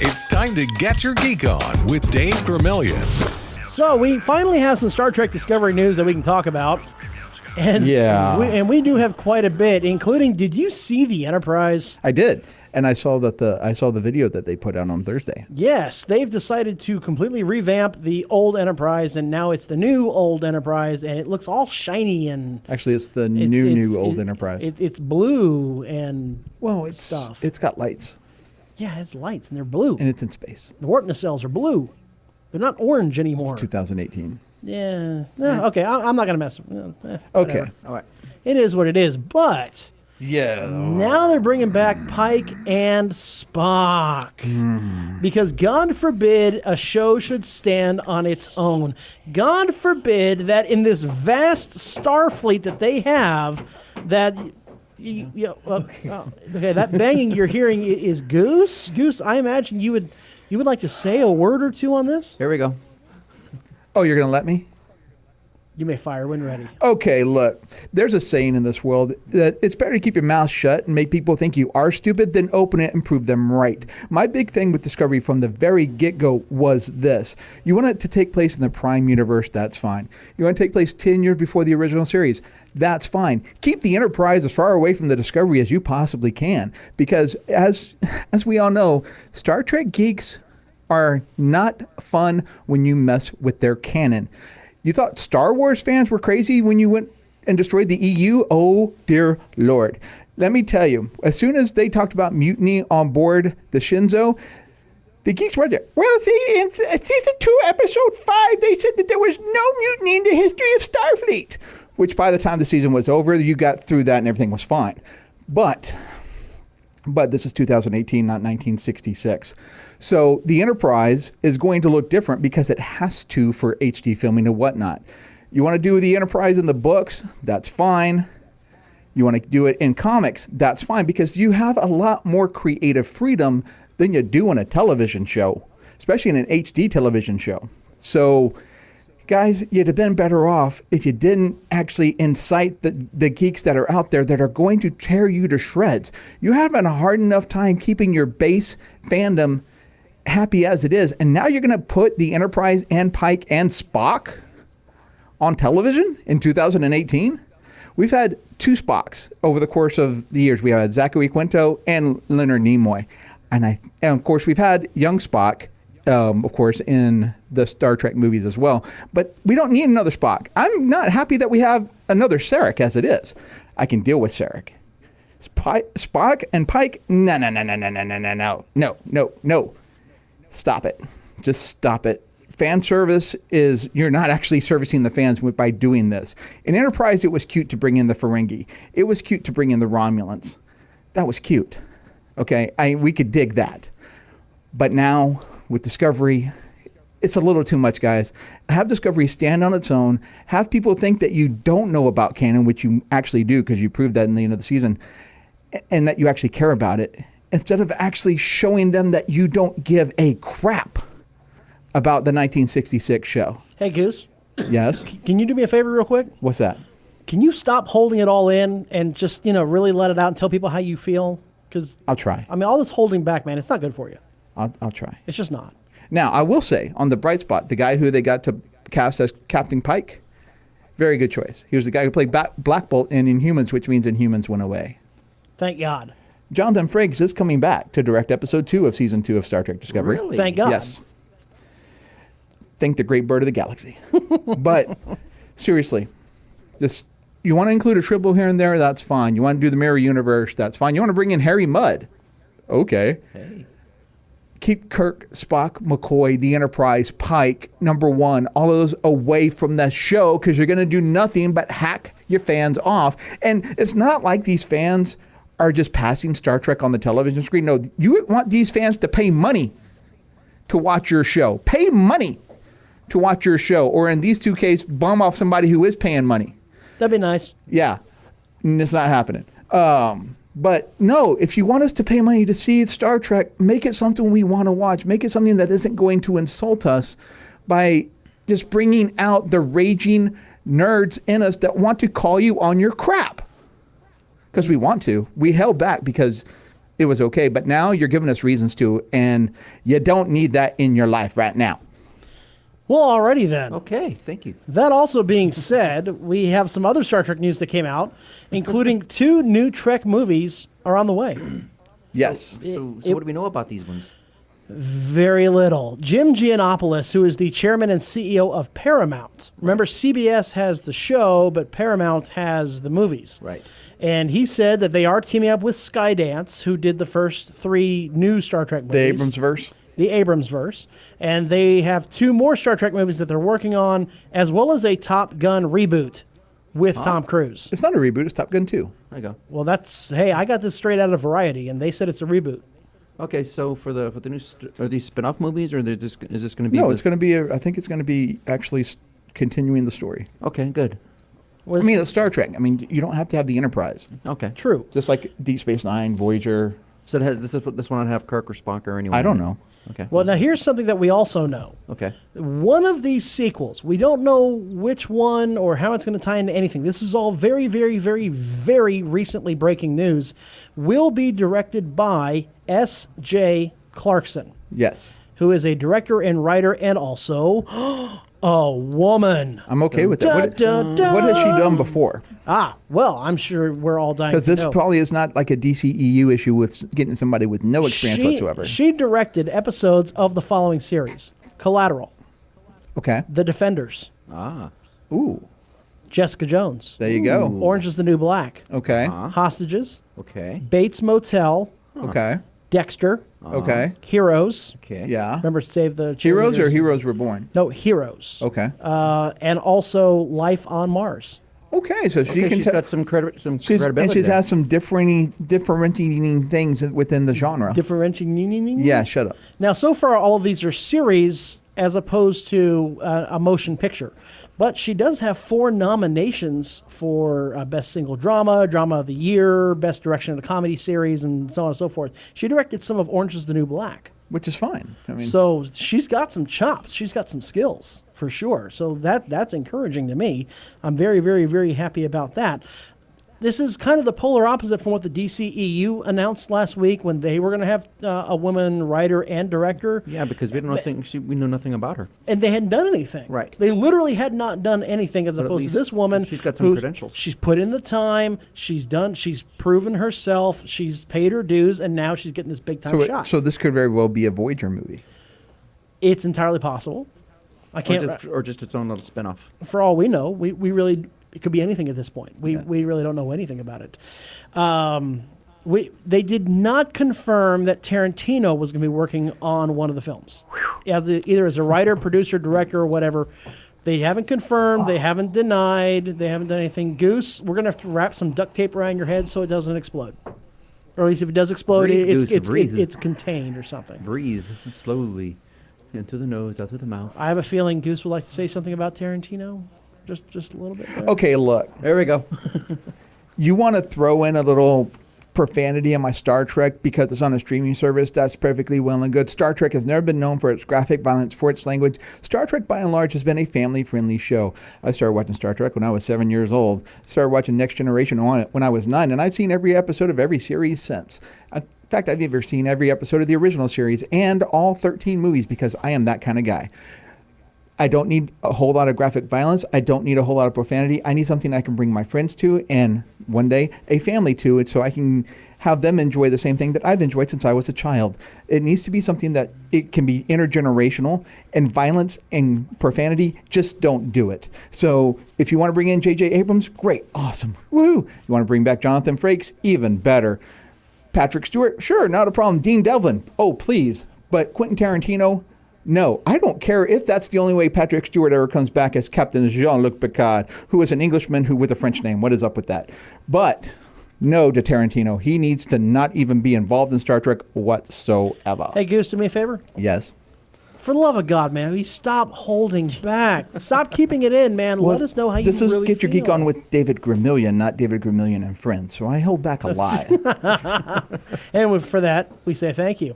It's time to get your geek on with Dave Vermillion. So we finally have some Star Trek Discovery news that we can talk about. And we do have quite a bit, including, did you see the Enterprise? I did. And I saw the video that they put out on Thursday. Yes, they've decided to completely revamp the old Enterprise, and now it's the new old Enterprise, and it looks all shiny and... Actually, it's the new old Enterprise. It's blue and stuff. It's got lights. Yeah, it's lights, and they're blue. And it's in space. The warp nacelles are blue. They're not orange anymore. It's 2018. Yeah. No, okay, I'm not going to mess with it. Okay. All right. It is what it is, but... Yeah. Now they're bringing back Pike and Spock. Because God forbid a show should stand on its own. God forbid that in this vast Starfleet that they have, that... okay, that banging you're hearing is Goose. Goose, I imagine you would like to say a word or two on this? Here we go. Oh, you're going to let me? You may fire when ready. Okay, look, there's a saying in this world that it's better to keep your mouth shut and make people think you are stupid than open it and prove them right. My big thing with Discovery from the very get-go was this. You want it to take place in the Prime universe, that's fine. You want it to take place 10 years before the original series, that's fine. Keep the Enterprise as far away from the Discovery as you possibly can, because as we all know, Star Trek geeks are not fun when you mess with their canon. You thought Star Wars fans were crazy when you went and destroyed the EU? Oh, dear Lord. Let me tell you, as soon as they talked about mutiny on board the Shinzo, the geeks were there. Well, see, in season 2, episode 5, they said that there was no mutiny in the history of Starfleet, which by the time the season was over, you got through that and everything was fine. But this is 2018, not 1966. So the Enterprise is going to look different because it has to for HD filming and whatnot. You want to do the Enterprise in the books? That's fine. You want to do it in comics? That's fine, because you have a lot more creative freedom than you do in a television show, especially in an HD television show. So, guys, you'd have been better off if you didn't actually incite the geeks that are out there that are going to tear you to shreds. You're having a hard enough time keeping your base fandom happy as it is, and now you're going to put the Enterprise and Pike and Spock on television in 2018? We've had two Spocks over the course of the years. We had Zachary Quinto and Leonard Nimoy. And of course, we've had young Spock, of course, in the Star Trek movies as well. But we don't need another Spock. I'm not happy that we have another Sarek as it is. I can deal with Sarek. Spock and Pike, no. Stop it. Just stop it. Fan service is, you're not actually servicing the fans by doing this. In Enterprise, it was cute to bring in the Ferengi. It was cute to bring in the Romulans. That was cute. Okay, we could dig that. But now, with Discovery, it's a little too much, guys. Have Discovery stand on its own. Have people think that you don't know about canon, which you actually do, because you proved that in the end of the season, and that you actually care about it, instead of actually showing them that you don't give a crap about the 1966 show. Hey, Goose. Yes? Can you do me a favor real quick? What's that? Can you stop holding it all in and just, really let it out and tell people how you feel? Because I'll try. I mean, all this holding back, man, it's not good for you. I'll try. It's just not. Now, I will say, on the bright spot, the guy who they got to cast as Captain Pike, very good choice. He was the guy who played Black Bolt in Inhumans, which means Inhumans went away. Thank God. Jonathan Frakes is coming back to direct episode 2 of season 2 of Star Trek Discovery. Really? Thank God. Yes. Thank the great bird of the galaxy. But seriously, just, you want to include a Shribble here and there, that's fine. You want to do the Mirror Universe, that's fine. You want to bring in Harry Mudd, okay. Hey. Keep Kirk, Spock, McCoy, the Enterprise, Pike, number 1, all of those away from the show, because you're going to do nothing but hack your fans off. And it's not like these fans are just passing Star Trek on the television screen. No, you want these fans to pay money to watch your show. Pay money to watch your show. Or in these two cases, bum off somebody who is paying money. That'd be nice. Yeah. And it's not happening. But no, if you want us to pay money to see Star Trek, make it something we want to watch. Make it something that isn't going to insult us by just bringing out the raging nerds in us that want to call you on your crap. Because we want to. We held back because it was okay. But now you're giving us reasons to, and you don't need that in your life right now. Well, alrighty then. Okay, thank you. That also being said, we have some other Star Trek news that came out, including 2 new Trek movies are on the way. Yes. So what do we know about these ones? Very little. Jim Giannopoulos, who is the chairman and CEO of Paramount. Remember, CBS has the show, but Paramount has the movies. Right. And he said that they are teaming up with Skydance, who did the first 3 new Star Trek movies. The Abrams verse. The Abrams verse. And they have 2 more Star Trek movies that they're working on, as well as a Top Gun reboot with Tom Cruise. It's not a reboot. It's Top Gun 2. There you go. Well, hey, I got this straight out of Variety, and they said it's a reboot. Okay, so for the new are these spin-off movies, or is this going to be? No, it's going to be. I think it's going to be actually continuing the story. Okay, good. I mean, it's Star Trek. I mean, you don't have to have the Enterprise. Okay, True. Just like Deep Space Nine, Voyager. So this one not have Kirk or Spock or anyone? I don't know. Okay. Well, now here's something that we also know. Okay. One of these sequels, we don't know which one or how it's going to tie into anything. This is all very, very, very, very recently breaking news. Will be directed by S.J. Clarkson, Yes. who is a director and writer and also a woman. I'm okay with that. Dun, dun, What has she dun. done before? Well, I'm sure we're all dying Because to this know. probably is not like a DCEU issue with getting somebody with no experience whatsoever. She directed episodes of the following series: Collateral, Okay. The Defenders, Ooh. Jessica Jones, There you go. Orange is the New Black, Okay. Hostages, Okay. Bates Motel, Okay. Dexter, Okay. Heroes. Okay. Yeah. Remember Save the Heroes or Cheerleaders? Heroes Reborn? No, Heroes. Okay. And also Life on Mars. Okay. So she Okay, can. she's got some and credibility. she there. has some differentiating things within the genre. Differentiating. Yeah. Shut up. Now, so far, all of these are series as opposed to a motion picture. But she does have 4 nominations for Best Single Drama, Drama of the Year, Best Direction of a Comedy Series, and so on and so forth. She directed some of Orange is the New Black. Which is fine. I mean, So she's got some chops. She's got some skills, for sure. So that's encouraging to me. I'm very, very, very happy about that. This is kind of the polar opposite from what the DCEU announced last week when they were going to have a woman writer and director. Yeah, because we know nothing about her. And they hadn't done anything. Right. They literally had not done anything as But at opposed to least this woman. she's got some who's- credentials. She's put in the time. She's proven herself. She's paid her dues, and now she's getting this big time shot. so this could very well be a Voyager movie. It's entirely possible. I can't. Or just its own little spin-off. For all we know, we really, it could be anything at this point. We really don't know anything about it. They did not confirm that Tarantino was going to be working on one of the films, either as a writer, producer, director, or whatever. They haven't confirmed. They haven't denied. They haven't done anything. Goose, we're going to have to wrap some duct tape around your head so it doesn't explode. Or at least if it does explode, Breathe, Goose, breathe. it's contained or something. Breathe slowly into the nose, out through the mouth. I have a feeling Goose would like to say something about Tarantino. Just a little bit there. Okay, look. There we go. You want to throw in a little profanity in my Star Trek because it's on a streaming service, that's perfectly well and good. Star Trek has never been known for its graphic violence, for its language. Star Trek, by and large, has been a family-friendly show. I started watching Star Trek when I was 7 years old. Started watching Next Generation when I was 9, and I've seen every episode of every series since. In fact, I've even seen every episode of the original series and all 13 movies because I am that kind of guy. I don't need a whole lot of graphic violence. I don't need a whole lot of profanity. I need something I can bring my friends to and one day a family to it so I can have them enjoy the same thing that I've enjoyed since I was a child. It needs to be something that it can be intergenerational, and violence and profanity just don't do it. So if you want to bring in J.J. Abrams, great, awesome, woo. You want to bring back Jonathan Frakes, even better. Patrick Stewart, sure, not a problem. Dean Devlin, oh please. But Quentin Tarantino, no, I don't care if that's the only way Patrick Stewart ever comes back as Captain Jean-Luc Picard, who is an Englishman with a French name. What is up with that? But no to Tarantino. He needs to not even be involved in Star Trek whatsoever. Hey, Goose, do me a favor. Yes. For the love of God, man, we stop holding back. Stop keeping it in, man. Let us know how you really feel. This is Get Your Geek On with David Gramillion, not David Gramillion and Friends. So I held back a lot. And for that, we say thank you.